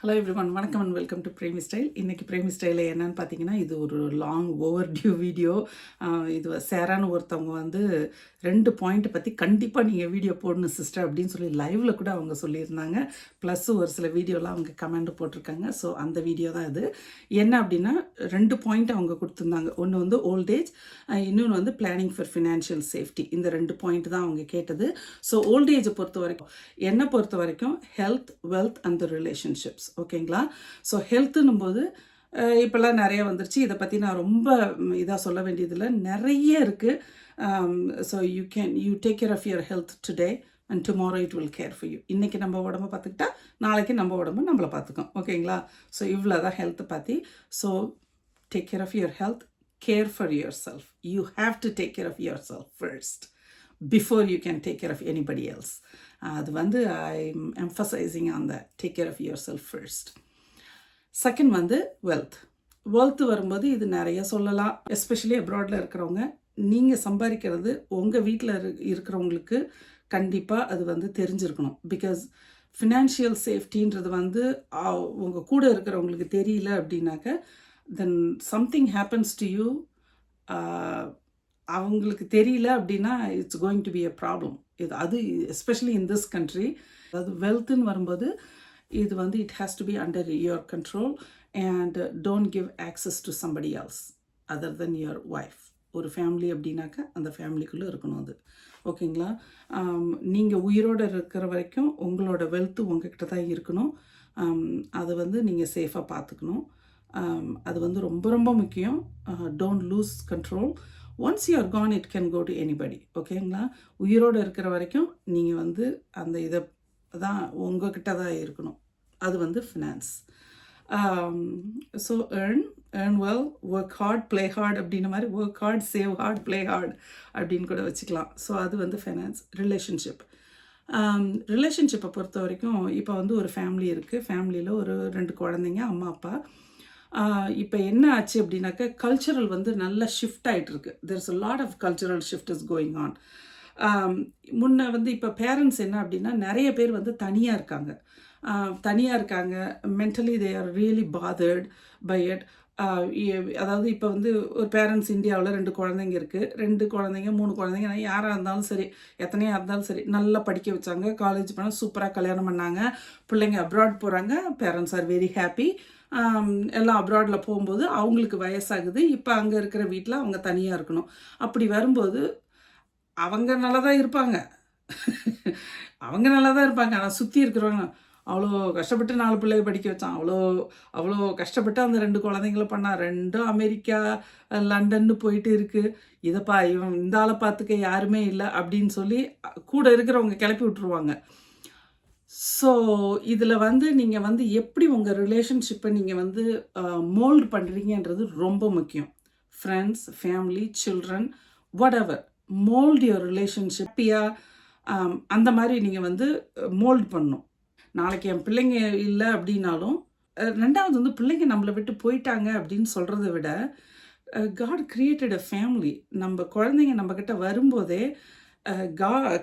Hello everyone, வணக்கம் and welcome to Premi style. இன்றைக்கி பிரேமி ஸ்டைலில் என்னென்னு பார்த்தீங்கன்னா, இது ஒரு லாங் ஓவர் டியூ வீடியோ. இது சேரான ஒருத்தவங்க வந்து 2 பாயிண்ட்டை பற்றி கண்டிப்பாக நீங்கள் வீடியோ போடணும் சிஸ்டர் அப்படின்னு சொல்லி லைவில் கூட அவங்க சொல்லியிருந்தாங்க. ப்ளஸ் ஒரு சில வீடியோலாம் அவங்க கமெண்ட் போட்டிருக்காங்க. ஸோ அந்த வீடியோ தான் இது. என்ன அப்படின்னா 2 பாயிண்ட் அவங்க கொடுத்துருந்தாங்க. ஒன்று வந்து ஓல்டேஜ், இன்னொன்று வந்து பிளானிங் ஃபார் ஃபினான்ஷியல் சேஃப்டி. இந்த 2 பாயிண்ட் தான் அவங்க கேட்டது. ஸோ ஓல்டேஜை பொறுத்த வரைக்கும், என்னை பொறுத்த வரைக்கும் health, wealth and the relationships. ஓகேங்களா? ஸோ ஹெல்த்துன்னும் போது இப்போல்லாம் நிறைய வந்துருச்சு. இதை பற்றி நான் ரொம்ப இதாக சொல்ல வேண்டியதில்லை, நிறைய இருக்குது. So you take care of your health today and tomorrow it will care for you. இன்றைக்கி நம்ம உடம்பை பார்த்துக்கிட்டா நாளைக்கு நம்ம உடம்பு நம்மளை பார்த்துக்கும். ஓகேங்களா? ஸோ இவ்வளோ தான் ஹெல்த்தை பற்றி. So take care of your health, care for yourself. You have to take care of yourself first before you can take care of anybody else. அது வந்து I'm emphasizing on that. Take care of yourself first. Second வந்து wealth வரும்போது இது நிறைய சொல்லலாம். Especially அப்ராடில் இருக்கிறவங்க, நீங்கள் சம்பாதிக்கிறது உங்கள் வீட்டில் இருக்கிறவங்களுக்கு கண்டிப்பாக அது வந்து தெரிஞ்சிருக்கணும். பிகாஸ் ஃபினான்ஷியல் சேஃப்டின்றது வந்து உங்கள் கூட இருக்கிறவங்களுக்கு தெரியல அப்படின்னாக்க then something happens to you, அவங்களுக்கு தெரியல அப்படின்னா it's going to be a problem. அது எஸ்பெஷலி இன் திஸ் கண்ட்ரி. அதாவது வெல்த்துன்னு வரும்போது இது வந்து it has to be under your control and don't give access to somebody else other then your wife. ஒரு family அப்படின்னாக்கா அந்த ஃபேமிலிக்குள்ளே இருக்கணும் அது. ஓகேங்களா? நீங்கள் உயிரோடு இருக்கிற வரைக்கும் உங்களோட வெல்த்து உங்ககிட்ட தான் இருக்கணும். அதை வந்து நீங்கள் சேஃபாக பார்த்துக்கணும். அது வந்து ரொம்ப ரொம்ப முக்கியம். Don't lose control. Once you are gone it can go to anybody. ஓகேங்களா? உயிரோடு இருக்கிற வரைக்கும் நீங்கள் வந்து அந்த இதை தான் உங்ககிட்ட தான் இருக்கணும். அது வந்து finance. So earn well, work hard, play hard அப்படின்ற மாதிரி, work hard, save hard, play hard அப்படின்னு கூட வச்சுக்கலாம். ஸோ அது வந்து ஃபைனான்ஸ். ரிலேஷன்ஷிப்பை பொறுத்த வரைக்கும் இப்போ வந்து ஒரு ஃபேமிலி இருக்குது. ஃபேமிலியில் ஒரு 2 குழந்தைங்க, அம்மா அப்பா. இப்போ என்ன ஆச்சு அப்படின்னாக்கா கல்ச்சரல் வந்து நல்லா ஷிஃப்ட் ஆகிட்டுருக்கு. There's a lot of cultural shift is going on. முன்ன வந்து இப்போ பேரண்ட்ஸ் என்ன அப்படின்னா நிறைய பேர் வந்து தனியாக இருக்காங்க. Mentally they are really bothered by it. அதாவது இப்போ வந்து ஒரு பேரண்ட்ஸ் இந்தியாவில் 2 குழந்தைங்க இருக்குது, 2 குழந்தைங்க 3 குழந்தைங்க, யாராக இருந்தாலும் சரி, எத்தனையாக இருந்தாலும் சரி, நல்லா படிக்க வச்சாங்க, காலேஜ் போனால் சூப்பராக கல்யாணம் பண்ணாங்க, பிள்ளைங்க அப்ராட் போகிறாங்க, பேரண்ட்ஸ் ஆர் வெரி ஹாப்பி. எல்லாம் அப்ராடில் போகும்போது அவங்களுக்கு வயசாகுது. இப்போ அங்கே இருக்கிற வீட்டில் அவங்க தனியாக இருக்கணும். அப்படி வரும்போது அவங்க நல்லா தான் இருப்பாங்க. ஆனால் சுற்றி இருக்கிறவங்க அவ்வளோ கஷ்டப்பட்டு 4 பிள்ளைய படிக்க வச்சான், அவ்வளோ கஷ்டப்பட்டு அந்த 2 குழந்தைங்கள பண்ணான். 2 அமெரிக்கா, லண்டன்னு போயிட்டு இருக்குது. இதைப்பா இந்த ஆளை பார்த்துக்க யாருமே இல்லை அப்படின்னு சொல்லி கூட இருக்கிறவங்க கிளப்பி விட்டுருவாங்க. ஸோ இதில் வந்து நீங்கள் வந்து எப்படி உங்கள் ரிலேஷன்ஷிப்பை நீங்கள் வந்து மோல்டு பண்ணுறீங்கன்றது ரொம்ப முக்கியம். Friends, family, children, what ever, mould your relationship. அந்த மாதிரி நீங்கள் வந்து மோல்டு பண்ணணும். நாளைக்கு என் பிள்ளைங்க இல்லை அப்படின்னாலும், ரெண்டாவது வந்து பிள்ளைங்க நம்மளை விட்டு போயிட்டாங்க அப்படின்னு சொல்கிறத விட, காட் கிரியேட்டட் அ ஃபேமிலி. நம்ம குழந்தைங்க நம்மக்கிட்ட வரும்போதே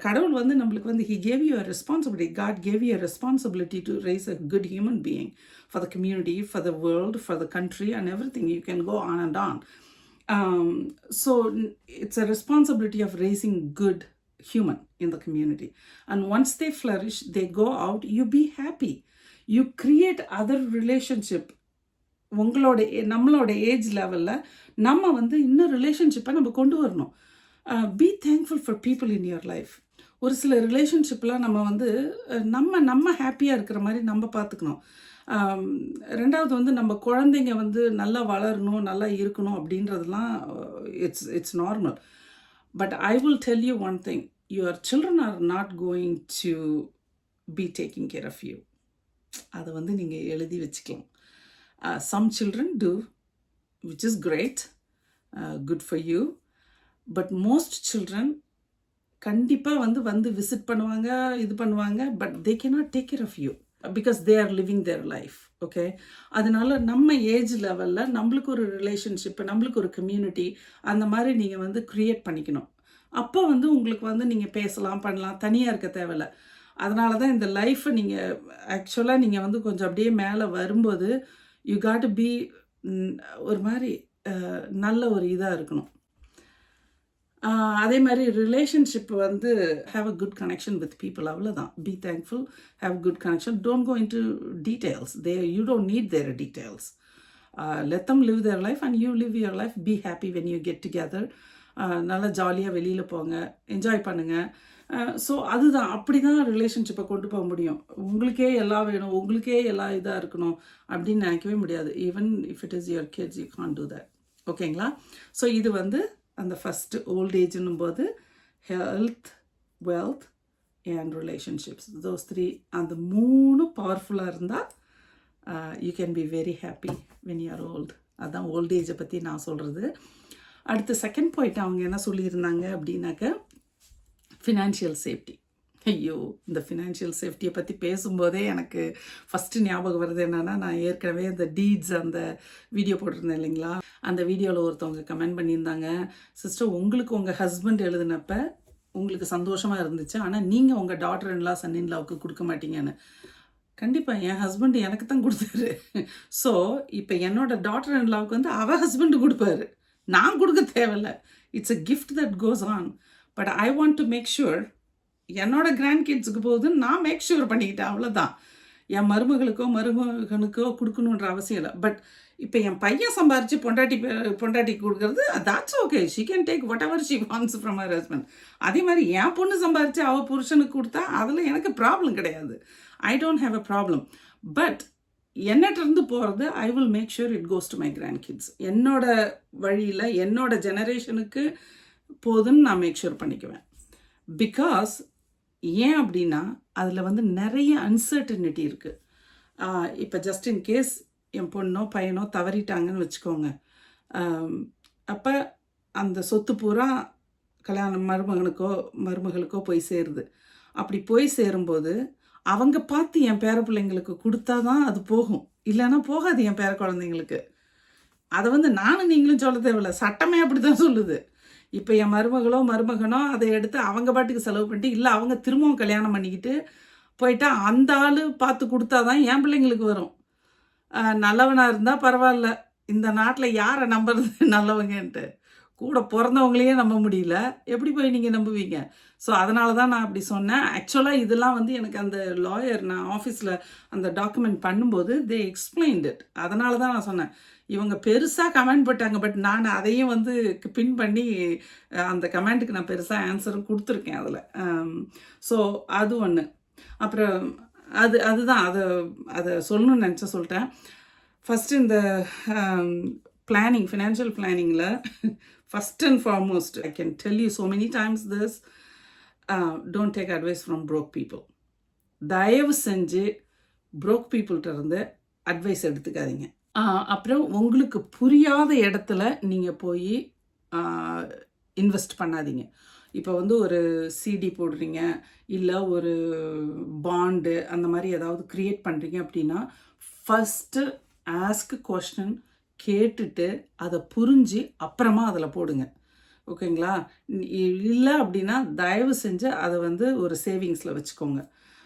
கடவுள் வந்து நம்மளுக்கு வந்து he gave you a responsibility. God gave you a responsibility to raise a good human being for the community, for the world, for the country and everything. You can go on and on. So it's a responsibility of raising good human in the community. And once they flourish, they go out, you be happy. You create other relationship. நம்மளோட age லெவலில் நம்ம வந்து இன்னும் ரிலேஷன்ஷிப்பை நம்ம கொண்டு வரணும். Be thankful for people in your life. ஒரு சில ரிலேஷன்ஷிப்லாம் நம்ம வந்து நம்ம ஹாப்பியாக இருக்கிற மாதிரி நம்ம பார்த்துக்கணும். ரெண்டாவது வந்து நம்ம குழந்தைங்க வந்து நல்லா வளரணும், நல்லா இருக்கணும் அப்படின்றதுலாம் it's normal. But I will tell you one thing, your children are not going to be taking care of you. அதை வந்து நீங்கள் எழுதி வச்சுக்கலாம். Some children do, which is great, good for you. But most children கண்டிப்பாக வந்து visit பண்ணுவாங்க, இது பண்ணுவாங்க, but they cannot take care of you because they are living their life. Okay? அதனால நம்ம ஏஜ் லெவலில் நம்மளுக்கு ஒரு ரிலேஷன்ஷிப்பு, நம்மளுக்கு ஒரு கம்யூனிட்டி அந்த மாதிரி நீங்கள் வந்து க்ரியேட் பண்ணிக்கணும். அப்போ வந்து உங்களுக்கு வந்து நீங்கள் பேசலாம், பண்ணலாம், தனியாக இருக்க தேவையில்ல. அதனால தான் இந்த லைஃப்பை நீங்கள் ஆக்சுவலாக நீங்கள் வந்து கொஞ்சம் அப்படியே மேலே வரும்போது யூ காட் டு பி ஒரு மாதிரி நல்ல ஒரு இதாக இருக்கணும். அதே மாதிரி ரிலேஷன்ஷிப் வந்து have a good connection with people, அவ்வளோதான். Be thankful, have good connection, don't go into details. You don't need their details. Let them live their life and you live your life. Be happy when you get together. நல்லா ஜாலியாக வெளியில் போங்க, enjoy பண்ணுங்கள். So அதுதான், அப்படி தான் ரிலேஷன்ஷிப்பை கொண்டு போக முடியும். உங்களுக்கே எல்லாம் வேணும், உங்களுக்கே எல்லாம் இதாக இருக்கணும் அப்படின்னு நினைக்கவே முடியாது. Even if it is your kids, you can't do that. ஓகேங்களா? ஸோ இது வந்து அந்த ஃபஸ்ட்டு ஓல்டேஜ்னும் போது health, wealth and relationships, those 3, அந்த 3 பவர்ஃபுல்லாக இருந்தால் you can be very happy when you are old. அதுதான் ஓல்டேஜை பற்றி நான் சொல்கிறது. அடுத்து செகண்ட் பாயிண்ட் அவங்க என்ன சொல்லியிருந்தாங்க அப்படின்னாக்க ஃபினான்ஷியல் சேஃப்டி. ஐயோ, இந்த ஃபினான்ஷியல் சேஃப்டியை பற்றி பேசும்போதே எனக்கு ஃபஸ்ட்டு ஞாபகம் வருது என்னென்னா, நான் ஏற்கனவே இந்த டீட்ஸ் அந்த வீடியோ போட்டிருந்தேன் இல்லைங்களா, அந்த வீடியோவில் ஒருத்தவங்க கமெண்ட் பண்ணியிருந்தாங்க, சிஸ்டர் உங்களுக்கு உங்கள் ஹஸ்பண்ட் எழுதினப்ப உங்களுக்கு சந்தோஷமாக இருந்துச்சு, ஆனால் நீங்கள் உங்கள் டாட்டர் இன்லா சன் இன்லாவுக்கு கொடுக்க மாட்டீங்கன்னு. கண்டிப்பாக என் ஹஸ்பண்ட் எனக்கு தான் கொடுத்தாரு. ஸோ இப்போ என்னோட டாட்டர் இன்லாவுக்கு வந்து அவள் ஹஸ்பண்டு கொடுப்பாரு, நான் கொடுக்க தேவையில்ல. It's a gift that goes on. But I want to make sure என்னோட கிராண்ட் கிட்ஸுக்கு போகுதுன்னு நான் மேக் ஷூர் பண்ணிக்கிட்டேன், அவ்வளோதான். என் மருமகனுக்கோ கொடுக்கணுன்ற அவசியம் இல்லை. பட் இப்போ என் பையன் சம்பாரித்து பொண்டாட்டிக்கு கொடுக்குறது, thoughts okay. She can take what ever she wants from her husband. அதே மாதிரி என் பொண்ணு சம்பாரித்து அவள் புருஷனுக்கு கொடுத்தா அதில் எனக்கு ப்ராப்ளம் கிடையாது. I don't have a problem. But என்னட்டிருந்து போகிறது, I will make sure it goes to my grand kids. என்னோட வழியில் என்னோட ஜெனரேஷனுக்கு போதுன்னு நான் மேக் ஷூர் பண்ணிக்குவேன். பிகாஸ் ஏன் அப்படின்னா அதில் வந்து நிறைய அன்சர்டனிட்டி இருக்குது. இப்போ ஜஸ்ட் இன் கேஸ் என் பொண்ணோ பையனோ தவறிட்டாங்கன்னு வச்சுக்கோங்க, அப்போ அந்த சொத்து பூரா கல்யாணம் மருமகளுக்கோ போய் சேருது. அப்படி போய் சேரும்போது அவங்க பார்த்து என் பேர பிள்ளைங்களுக்கு கொடுத்தா தான் அது போகும், இல்லைன்னா போகாது என் பேர குழந்தைங்களுக்கு. அதை வந்து நானும் நீங்களும் சொல்ல தேவையில்ல, சட்டமே அப்படி தான் சொல்லுது. இப்போ என் மருமகனோ அதை எடுத்து அவங்க பாட்டுக்கு செலவு பண்ணிட்டு, இல்லை அவங்க திரும்பவும் கல்யாணம் பண்ணிக்கிட்டு போயிட்டா அந்த ஆள் பார்த்து கொடுத்தா தான் என் பிள்ளைங்களுக்கு வரும். நல்லவனாக இருந்தால் பரவாயில்ல, இந்த நாட்டில் யாரை நம்புறது நல்லவங்கன்ட்டு? கூட பிறந்தவங்களையே நம்ப முடியல, எப்படி போய் நீங்கள் நம்புவீங்க? ஸோ அதனால தான் நான் அப்படி சொன்னேன். ஆக்சுவலாக இதெல்லாம் வந்து எனக்கு அந்த லாயர் நான் ஆஃபீஸில் அந்த டாக்குமெண்ட் பண்ணும்போது தே எக்ஸ்பிளைன்ட் இட். அதனால தான் நான் சொன்னேன். இவங்க பெருசாக கமெண்ட் போட்டாங்க, பட் நான் அதையும் வந்து பின் பண்ணி அந்த கமெண்ட்டுக்கு நான் பெருசாக ஆன்சரும் கொடுத்துருக்கேன் அதில். ஸோ அது ஒன்று. அப்புறம் அதுதான் அதை சொல்லணும்னு நினச்சா சொல்லிட்டேன். ஃபஸ்ட்டு இந்த பிளானிங், ஃபினான்ஷியல் பிளானிங்கில் first and foremost I can tell you so many times this, don't take advice from broke people. தயவு செஞ்சு ப்ரோக் பீப்புள்கிட்ட இருந்து அட்வைஸ் எடுத்துக்காதீங்க. அப்புறம் உங்களுக்கு புரியாத இடத்துல நீங்கள் போய் இன்வெஸ்ட் பண்ணாதீங்க. இப்போ வந்து ஒரு சிடி போடுறீங்க, இல்லை ஒரு பாண்டு அந்த மாதிரி ஏதாவது க்ரியேட் பண்ணுறீங்க அப்படின்னா, ஃபஸ்ட்டு ஆஸ்க் கொஸ்டின் கேட்டுட்டு அதை புரிஞ்சு அப்புறமா அதில் போடுங்க. ஓகேங்களா? இல்லை அப்படின்னா தயவு செஞ்சு அதை வந்து ஒரு சேவிங்ஸில் வச்சுக்கோங்க.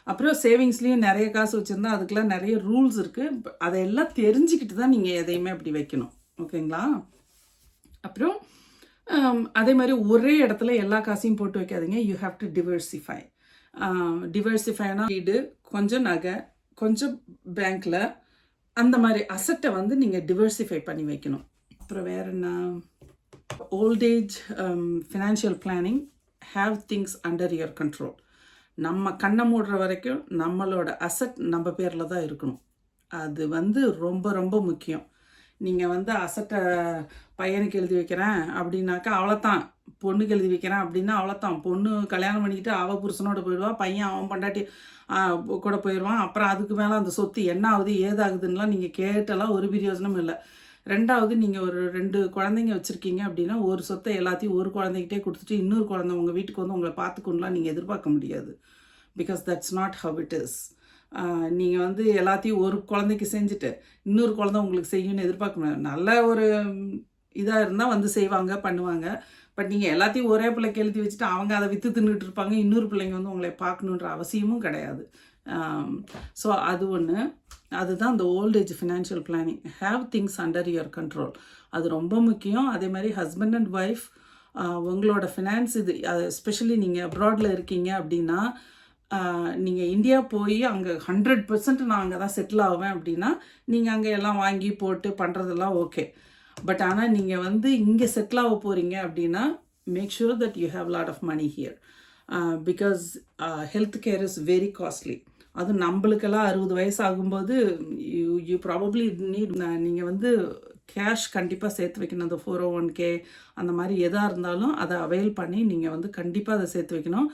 அப்புறம் சேவிங்ஸ்லேயும் நிறைய காசு வச்சுருந்தா அதுக்கெலாம் நிறைய ரூல்ஸ் இருக்குது. அதையெல்லாம் தெரிஞ்சுக்கிட்டு தான் நீங்கள் எதையுமே அப்படி வைக்கணும். ஓகேங்களா? அப்புறம் அதே மாதிரி ஒரே இடத்துல எல்லா காசையும் போட்டு வைக்காதீங்க. You have to diversify. டிவர்சிஃபைனா வீடு, கொஞ்சம் நகை, கொஞ்சம் பேங்க்கில், அந்த மாதிரி அசட்டை வந்து நீங்கள் டிவர்சிஃபை பண்ணி வைக்கணும். அப்புறம் வேறு என்ன, old age financial planning, have things under your control. நம்ம கண்ணை மூடுற வரைக்கும் நம்மளோட அசட் நம்ம பேரில் தான் இருக்கணும். அது வந்து ரொம்ப ரொம்ப முக்கியம். நீங்கள் வந்து அசட்டை பையனுக்கு எழுதி வைக்கிறேன் அப்படின்னாக்கா அவ்வளோத்தான், பொண்ணுக்கு எழுதி வைக்கிறேன் அப்படின்னா அவ்வளோத்தான். பொண்ணு கல்யாணம் பண்ணிக்கிட்டு அவள் புருஷனோட போயிடுவா, பையன் அவன் பொண்டாட்டி கூட போயிடுவான். அப்புறம் அதுக்கு மேலே அந்த சொத்து என்ன ஆகுது ஏதாகுதுன்னெலாம் நீங்கள் கேட்டெல்லாம் ஒரு பிரயோஜனமும் இல்லை. ரெண்டாவது, நீங்கள் ஒரு 2 குழந்தைங்க வச்சுருக்கீங்க அப்படின்னா ஒரு சொத்தை எல்லாத்தையும் ஒரு குழந்தைகிட்டே கொடுத்துட்டு இன்னொரு குழந்தை உங்கள் வீட்டுக்கு வந்து உங்களை பார்த்துக்கணும்லாம் நீங்கள் எதிர்பார்க்க முடியாது. Because that's not how it is. நீங்கள் வந்து எல்லாத்தையும் ஒரு குழந்தைக்கு செஞ்சுட்டு இன்னொரு குழந்தை உங்களுக்கு செய்யணும்னு எதிர்பார்க்க முடியாது. நல்ல ஒரு இதாக இருந்தால் வந்து செய்வாங்க, பண்ணுவாங்க. பட் நீங்கள் எல்லாத்தையும் ஒரே பிள்ளைக்கு எழுதி வச்சுட்டு அவங்க அதை விற்று தின்னுட்டு இருப்பாங்க, இன்னொரு பிள்ளைங்க வந்து உங்களை பார்க்கணுன்ற அவசியமும் கிடையாது. ஸோ அது ஒன்று. அதுதான் இந்த old age financial planning. Have things under your control. அது ரொம்ப முக்கியம். அதே மாதிரி ஹஸ்பண்ட் அண்ட் ஒய்ஃப் உங்களோட ஃபினான்ஸ் இது எஸ்பெஷலி நீங்கள் அப்ராடில் இருக்கீங்க அப்படின்னா, நீங்கள் இந்தியா போய் அங்கே 100% நான் அங்கே தான் செட்டில் ஆவேன் அப்படின்னா நீங்கள் அங்கே எல்லாம் வாங்கி போட்டு பண்ணுறதெல்லாம் ஓகே. பட் ஆனால் நீங்கள் வந்து இங்கே செட்டில் ஆக போகிறீங்க அப்படின்னா make sure that you have lot of money here. Because health care is very costly. அது நம்மளுக்கெல்லாம் 60 வயசு ஆகும்போது யூ ப்ராபப்ளி நீட், நீங்கள் வந்து கேஷ் கண்டிப்பாக சேர்த்து வைக்கணும். அந்த 401k அந்த மாதிரி எதாக இருந்தாலும் அதை அவைல் பண்ணி நீங்கள் வந்து கண்டிப்பாக அதை சேர்த்து வைக்கணும்.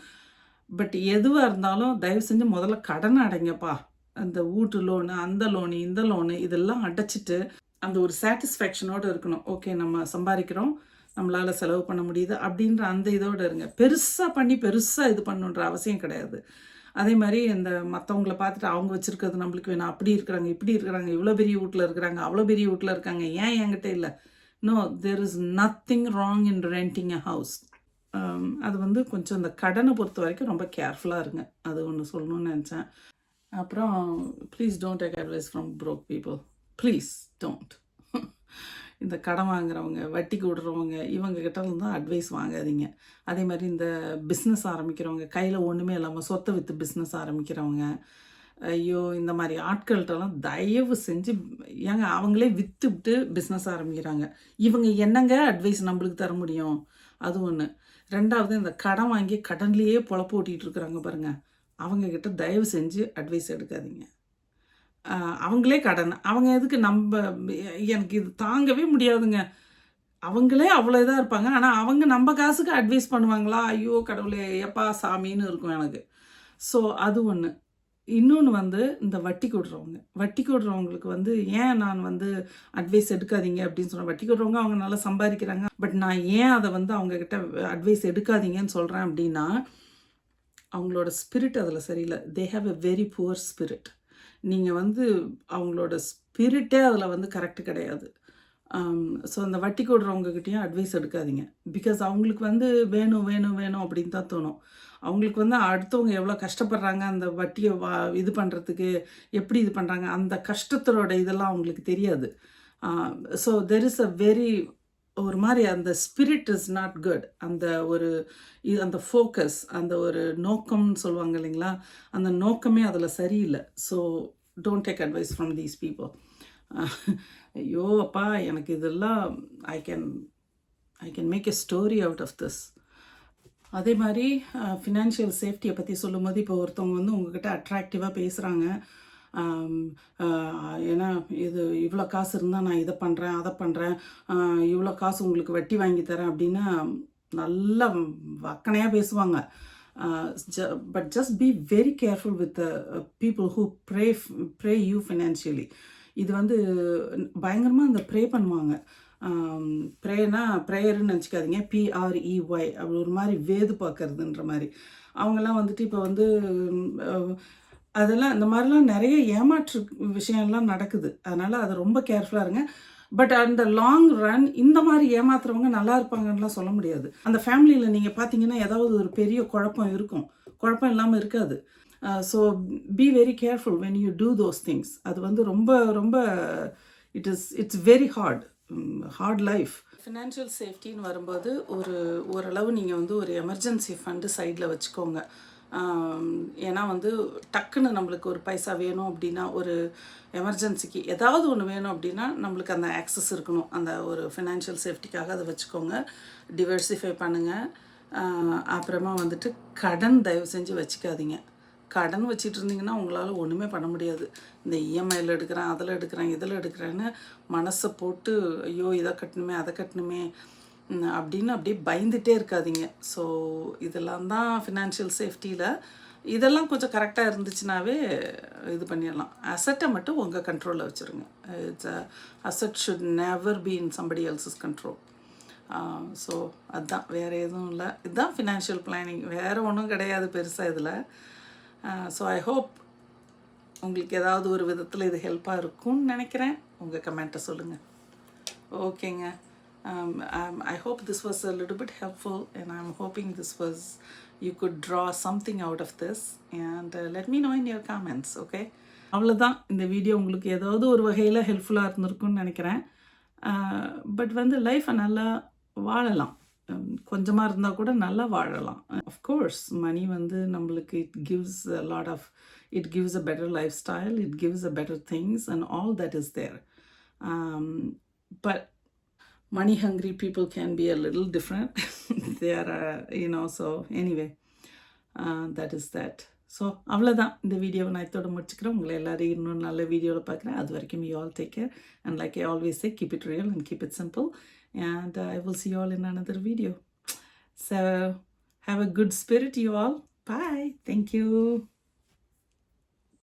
பட் எதுவாக இருந்தாலும் தயவு செஞ்சு முதல்ல கடன் அடைங்கப்பா. அந்த வீட்டு லோனு, அந்த லோனு, இந்த லோனு இதெல்லாம் அடைச்சிட்டு அந்த ஒரு சாட்டிஸ்ஃபேக்ஷனோடு இருக்கணும். ஓகே, நம்ம சம்பாதிக்கிறோம், நம்மளால் செலவு பண்ண முடியுது அப்படின்ற அந்த இதோடு இருங்க. பெருசாக பண்ணி பெருசாக இது பண்ணுன்ற அவசியம் கிடையாது. அதே மாதிரி இந்த மற்றவங்கள பார்த்துட்டு அவங்க வச்சுருக்கிறது நம்மளுக்கு வேணும், அப்படி இருக்கிறாங்க, இப்படி இருக்கிறாங்க, இவ்வளோ பெரிய வீட்டில் இருக்கிறாங்க, அவ்வளோ பெரிய வீட்டில் இருக்காங்க, ஏன் என்கிட்ட இல்லை? No, there is nothing wrong in renting a house. அது வந்து கொஞ்சம் இந்த கடனை பொறுத்த வரைக்கும் ரொம்ப கேர்ஃபுல்லாக இருங்க. அது ஒன்று சொல்லணும்னு நினச்சேன். அப்புறம் please don't take advice from broke people. Please don't. இந்த கடன் வாங்குறவங்க, வட்டிக்கு விடுறவங்க, இவங்ககிட்ட தான் அட்வைஸ் வாங்காதீங்க. அதே மாதிரி இந்த பிஸ்னஸ் ஆரம்பிக்கிறவங்க, கையில் ஒன்றுமே இல்லாமல் சொத்தை விற்று பிஸ்னஸ் ஆரம்பிக்கிறவங்க, ஐயோ இந்த மாதிரி ஆட்கள்கிட்டலாம் தயவு செஞ்சு ஏங்க அவங்களே விற்றுவிட்டு பிஸ்னஸ் ஆரம்பிக்கிறாங்க. இவங்க என்னங்க அட்வைஸ் நம்மளுக்கு தர முடியும்? அது ஒன்று. ரெண்டாவது, இந்த கடன் வாங்கி கடன்லேயே பொழப்பு ஓட்டிகிட்டு இருக்கிறாங்க பாருங்கள், அவங்கக்கிட்ட தயவு செஞ்சு அட்வைஸ் எடுக்காதீங்க. அவங்களே கடன், அவங்க எதுக்கு எனக்கு இது தாங்கவே முடியாதுங்க. அவங்களே அவ்வளோ இதாக இருப்பாங்க, ஆனால் அவங்க நம்ம காசுக்கு அட்வைஸ் பண்ணுவாங்களா? ஐயோ கடவுளே, எப்பா சாமின்னு இருக்கும் எனக்கு. ஸோ அது ஒன்று. இன்னொன்று வந்து இந்த வட்டிக்கு விடுறவங்களுக்கு வந்து ஏன் நான் வந்து அட்வைஸ் எடுக்காதீங்க அப்படின்னு சொன்னேன். வட்டிக்கு விடுறவங்க அவங்க நல்லா சம்பாதிக்கிறாங்க. பட் நான் ஏன் அதை வந்து அவங்கக்கிட்ட அட்வைஸ் எடுக்காதீங்கன்னு சொல்கிறேன் அப்படின்னா, அவங்களோட ஸ்பிரிட் அதில் சரியில்லை. They have a very poor spirit. நீங்கள் வந்து அவங்களோட ஸ்பிரிட்டே அதில் வந்து கரெக்டு கிடையாது. ஸோ அந்த வட்டிக்கு விடுறவங்கக்கிட்டையும் அட்வைஸ் எடுக்காதீங்க. பிகாஸ் அவங்களுக்கு வந்து வேணும் வேணும் வேணும் அப்படின்னு தான் தோணும். அவங்களுக்கு வந்து அடுத்தவங்க எவ்வளோ கஷ்டப்படுறாங்க அந்த வட்டியை இது பண்ணுறதுக்கு, எப்படி இது பண்ணுறாங்க, அந்த கஷ்டத்தோட இதெல்லாம் அவங்களுக்கு தெரியாது. So there is a very ஒரு மாதிரி அந்த ஸ்பிரிட் இஸ் நாட் குட். அந்த ஒரு அந்த ஃபோக்கஸ், அந்த ஒரு நோக்கம்னு சொல்லுவாங்க இல்லைங்களா, அந்த நோக்கமே அதில் சரியில்லை. So don't take advice from these people. ஐயோ அப்பா, எனக்கு இதெல்லாம் I can make a story out of this. அதே மாதிரி ஃபினான்ஷியல் சேஃப்டியை பற்றி சொல்லும்போது, இப்போ ஒருத்தவங்க வந்து உங்ககிட்ட அட்ராக்டிவாக பேசுகிறாங்க. ஏன்னா இது இவ்வளோ காசு இருந்தால் நான் இதை பண்ணுறேன், அதை பண்ணுறேன், இவ்வளோ காசு உங்களுக்கு வட்டி வாங்கி தரேன் அப்படின்னா நல்லா வக்கனையாக பேசுவாங்க. But just be very careful with people who pray you financially. இது வந்து பயங்கரமாக அந்த ப்ரே பண்ணுவாங்க. ப்ரேயர்னு நினச்சிக்காதீங்க, PREY அப்படி ஒரு மாதிரி வேது பார்க்கறதுன்ற மாதிரி. அவங்கெல்லாம் வந்துட்டு இப்போ வந்து அதெல்லாம் இந்த மாதிரிலாம் நிறைய ஏமாற்று விஷயம்லாம் நடக்குது. அதனால் அதை ரொம்ப கேர்ஃபுல்லாக இருங்க. பட் அந்த லாங் ரன் இந்த மாதிரி ஏமாத்துறவங்க நல்லா இருப்பாங்கன்னுலாம் சொல்ல முடியாது. அந்த ஃபேமிலியில் நீங்கள் பார்த்தீங்கன்னா ஏதாவது ஒரு பெரிய குழப்பம் இருக்கும், குழப்பம் இல்லாமல் இருக்காது. So be very careful when you do those things. அது வந்து ரொம்ப ரொம்ப it's very hard life. Financial சேஃப்டின்னு வரும்போது ஓரளவு நீங்கள் வந்து ஒரு எமர்ஜென்சி ஃபண்டு சைடில் வச்சுக்கோங்க. ஏன்னா வந்து டக்குன்னு நம்மளுக்கு ஒரு பைசா வேணும் அப்படின்னா, ஒரு எமர்ஜென்சிக்கு ஏதாவது ஒன்று வேணும் அப்படின்னா நம்மளுக்கு அந்த ஆக்சஸ் இருக்கணும். அந்த ஒரு ஃபினான்ஷியல் சேஃப்டிக்காக அதை வச்சுக்கோங்க. டிவர்சிஃபை பண்ணுங்கள். அப்புறமா வந்துட்டு கடன் தயவு செஞ்சு வச்சுக்காதீங்க. கடன் வச்சிட்டு இருந்தீங்கன்னா உங்களால் ஒன்றுமே பண்ண முடியாது. இந்த இஎம்ஐயில் எடுக்கிறேன், அதில் எடுக்கிறேன், இதில் எடுக்கிறேன்னு மனசை போட்டு ஐயோ இதை கட்டணுமே அதை கட்டணுமே அப்படின்னு அப்படியே பயந்துகிட்டே இருக்காதீங்க. ஸோ இதெல்லாம் தான் ஃபினான்ஷியல் சேஃப்டியில். இதெல்லாம் கொஞ்சம் கரெக்டாக இருந்துச்சுனாவே இது பண்ணிடலாம். அசட்டை மட்டும் உங்கள் கண்ட்ரோலில் வச்சுருங்க. Asset should never be in somebody else's control. So அதுதான், வேறு எதுவும் இல்லை. இதுதான் ஃபினான்ஷியல் பிளானிங், வேறு ஒன்றும் கிடையாது பெருசாக இதில். ஸோ ஐ ஹோப் உங்களுக்கு ஏதாவது ஒரு விதத்தில் இது ஹெல்ப்பாக இருக்கும்னு நினைக்கிறேன். உங்கள் கமெண்ட்டை சொல்லுங்கள். ஓகேங்க, I hope this was a little bit helpful, and I'm hoping this was, you could draw something out of this, and let me know in your comments, okay? அவ்வளோதான், இந்த வீடியோ உங்களுக்கு ஏதாவது ஒரு வகையில் ஹெல்ப்ஃபுல்லாக இருந்திருக்கும்னு நினைக்கிறேன். பட் வந்து லைஃப்பை நல்லா வாழலாம், கொஞ்சமாக இருந்தால் கூட நல்லா வாழலாம். அஃப்கோர்ஸ் மணி வந்து நம்மளுக்கு it gives a better lifestyle, it gives a better things and all that is there. But money hungry people can be a little different. They are, so anyway, that is that. So அவ்வளோதான், இந்த வீடியோவை நான் இதோட முடிச்சுக்கிறேன். உங்களை எல்லாரையும் இன்னொரு நல்ல வீடியோவில் பார்க்குறேன். அது வரைக்கும் you all take care, and like I always say, keep it real and keep it simple, and I will see you all in another video. So have a good spirit, you all. Bye. Thank you.